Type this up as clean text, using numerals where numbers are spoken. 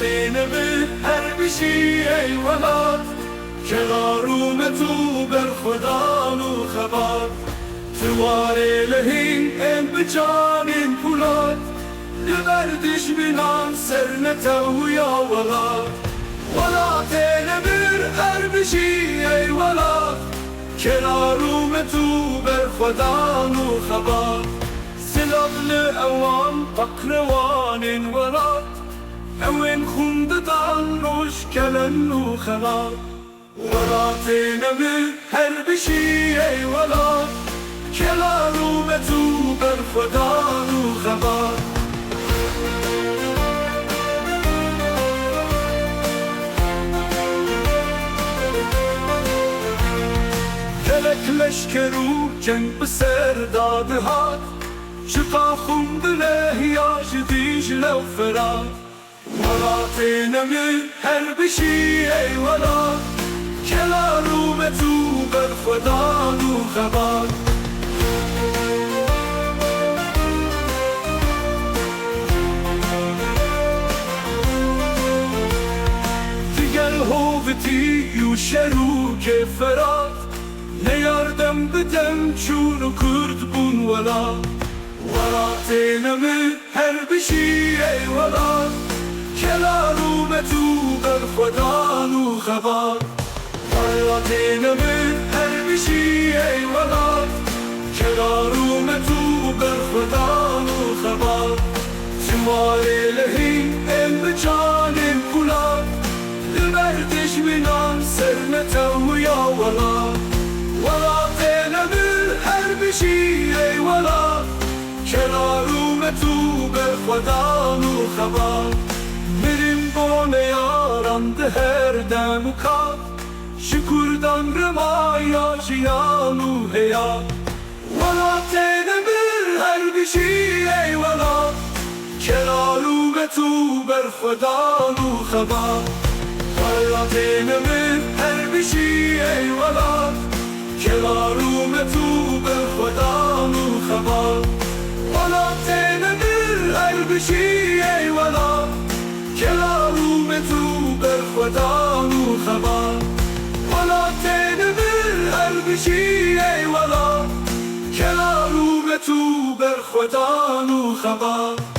نمی هر بشی ای ولاد کنارو تو بر خدا نو خبر تواره لهین ام بجانین پولاد لبردش بینان سر نتو یا ولاد ولاد نمیر هر بشی ای ولاد کنارو تو بر خدا نو خبر سلال اوان تقروان ولاد اوین خوند دانوش کلن و خلال ولاد نمی هر بشی ای ولاد کنارو تو بر خدا نو خبر کلک لشکرو جنگ بسر داده هات شقا خوند لحیاش دیش لو فراد ولات نمی هر بشی ای ولاد کنارو تو بر خدا نو خبر دیگر هوتی یو شروع که فراد نیاردم بدم چون و کرد بون ولاد ولات نمی هر بشی ای ولاد کنارو تو بر خدا نو خبر ولات نمی هر بشی ای ولاد کنارو تو بر خدا نو خبر شماره لهین ام بجانین کلاد لبردش بینان سر نتو یا ولاد ولات نمی هر بشی ای ولاد کنارو تو بر خدا نو خبر میریم با نیاران ده هر دم و کار شکردان رمایا جیانو هیا ولات نمی هر بشی ای ولاد کنارو تو بر خدا نو خبر ولات نمی هر بشی ای ولاد کنارو تو بر خدا نو خبر ولات نمی هر بشی ای ولاد کنارو تو بر خدا نو خبر ولات نمی هر بشی ای ولاد کنارو تو بر خدا نو خبر